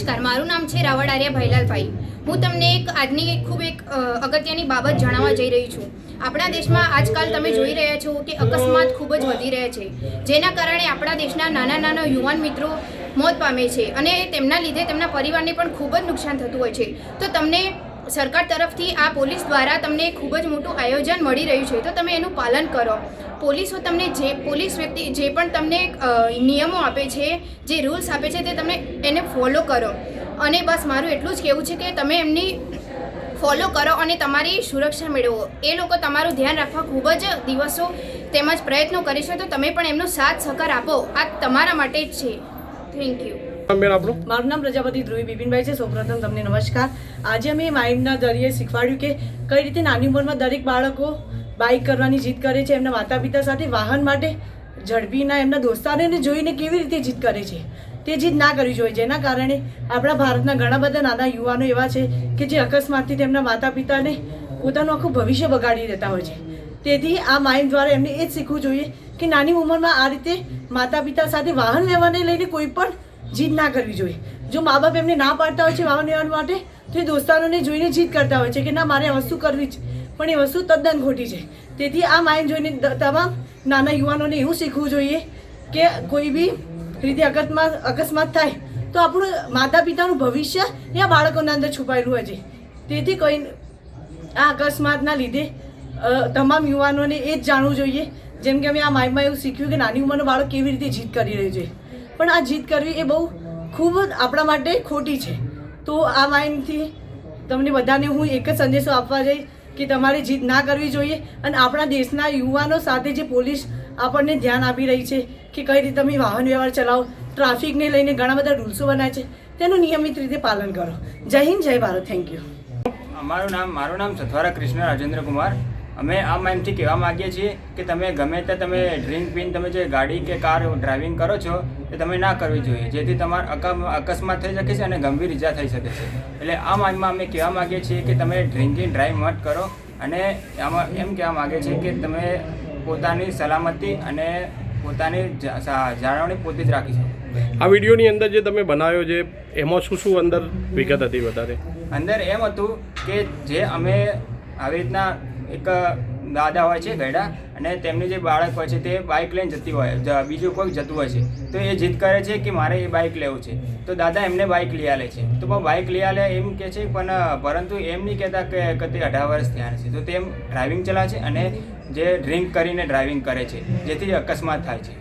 નમસ્કાર, મારું નામ છે રાવડારિયા ભૈલાલભાઈ. હું તમને આજની ખૂબ અગત્યની બાબત જણાવવા જઈ રહી છું. આપણા દેશમાં આજકાલ તમે જોઈ રહ્યા છો કે અકસ્માત ખૂબ જ વધી રહ્યા છે, જેના કારણે આપણા દેશના નાના યુવાન મિત્રો મોત પામે છે અને તેમના લીધે તેમના પરિવારને પણ ખૂબ જ નુકસાન થતું હોય છે. તો તમને સરકાર તરફથી આ પોલીસ દ્વારા તમને ખૂબ જ મોટું આયોજન મળી રહ્યું છે, તો તમે એનું પાલન કરો. પોલીસો તમને પોલીસ વ્યક્તિ જે પણ તમને નિયમો આપે છે, જે રૂલ્સ આપે છે, તે તમે એને ફોલો કરો. અને બસ મારું એટલું જ કહેવું છે કે તમે એમની ફોલો કરો અને તમારી સુરક્ષા મેળવો. એ લોકો તમારું ધ્યાન રાખવા ખૂબ જ દિવસો તેમજ પ્રયત્નો કરે છે, તો તમે પણ એમનો સાથ સહકાર આપો. આ તમારા માટે જ છે. Thank you. મારું નામ પ્રજાપતિ ધ્રુવી બિપિનભાઈ છે. સૌપ્રથમ તમને નમસ્કાર. આજે અમે માઇન્ડના જરીએ શીખવાડ્યું કે કઈ રીતે નાની ઉંમરમાં દરેક બાળકો બાઇક કરવાની જીદ કરે છે, એમના માતા પિતા સાથે વાહન માટે ઝડપીના એમના દોસ્તારોને જોઈને કેવી રીતે જીદ કરે છે, તે જીદ ના કરવી જોઈએ. જેના કારણે આપણા ભારતના ઘણા બધા નાના યુવાનો એવા છે કે જે અકસ્માતથી તેમના માતા પિતાને પોતાનું આખું ભવિષ્ય બગાડી દેતા હોય છે. તેથી આ માઇન્ડ દ્વારા એમને એ જ શીખવું જોઈએ કે નાની ઉંમરમાં આ રીતે માતા પિતા સાથે વાહન લેવાને લઈને કોઈ પણ જીદ ના કરવી જોઈએ. જો મા બાપ એમને ના પાડતા હોય છે વાહન લેવા માટે, તો એ દોસ્તારોને જોઈને જીદ કરતા હોય છે કે ના મારે આ વસ્તુ કરવી જ, પણ એ વસ્તુ તદ્દન ખોટી છે. તેથી આ માઇન્ડ જોઈને તમામ નાના યુવાનોને એવું શીખવું જોઈએ કે કોઈ બી રીતે અકસ્માત થાય તો આપણું માતા પિતાનું ભવિષ્ય એ આ બાળકોના અંદર છુપાયેલું હોય છે. તેથી કોઈ આ અકસ્માતના લીધે તમામ યુવાનોને એ જ જાણવું જોઈએ. જેમ કે અમે આ માઇન્ડમાં એવું શીખ્યું કે નાની ઉંમરનું બાળક કેવી રીતે જીદ કરી રહ્યું છે, પણ આ જીદ કરવી એ બહુ ખૂબ જ આપણા માટે ખોટી છે. તો આ માઇન્ડથી તમને બધાને હું એક જ સંદેશો આપવા જઈશ કે તમારે જીદ ના કરવી જોઈએ. અને આપણા દેશના યુવાનો સાથે જે પોલીસ આપણને ધ્યાન આપી રહી છે કે કઈ રીતે તમે વાહન વ્યવહાર ચલાવો, ટ્રાફિકને લઈને ઘણા બધા રૂલ્સો બનાવે છે, તેનું નિયમિત રીતે પાલન કરો. જય હિન્દ, જય ભારત. Thank you. મારું નામ સથવારા કૃષ્ણ રાજેન્દ્ર કુમાર. અમે આ માઇન્ડથી કહેવા માગીએ છીએ કે તમે ગમે તે તમે ડ્રિંક પીને તમે જે ગાડી કે કાર ડ્રાઇવિંગ કરો છો એ તમે ના કરવી જોઈએ, જેથી તમારા અકસ્માત થઈ શકે છે અને ગંભીર ઈજા થઈ શકે છે. એટલે આ માઇન્ડમાં અમે કહેવા માગીએ છીએ કે તમે ડ્રિંકિંગ ડ્રાઈવ મત કરો. અને આમાં એમ કહેવા માગે છે કે તમે પોતાની સલામતી અને પોતાની જાળવણી પોતે જ રાખી શકો. આ વિડીયોની અંદર જે તમે બનાવ્યો છે એમાં શું અંદર વિગત હતી વધારે? અંદર એમ હતું કે જે અમે આવી રીતના એક દાદા હોય છે ગયડા, અને તેમની જે બાળક હોય છે તે બાઇક લઈને જતી હોય, બીજું કોઈ જતું હોય છે, તો એ જીદ કરે છે કે મારે એ બાઇક લેવું છે. તો દાદા એમને બાઇક લઈ આલે છે. તો બાઇક લઈ આલે એમ કહે છે, પણ પરંતુ એમ નહીં કહેતા કે તે 18 વર્ષ થયા છે. તો તેમ ડ્રાઇવિંગ ચલાવે છે અને જે ડ્રિંક કરીને ડ્રાઇવિંગ કરે છે, જેથી અકસ્માત થાય છે.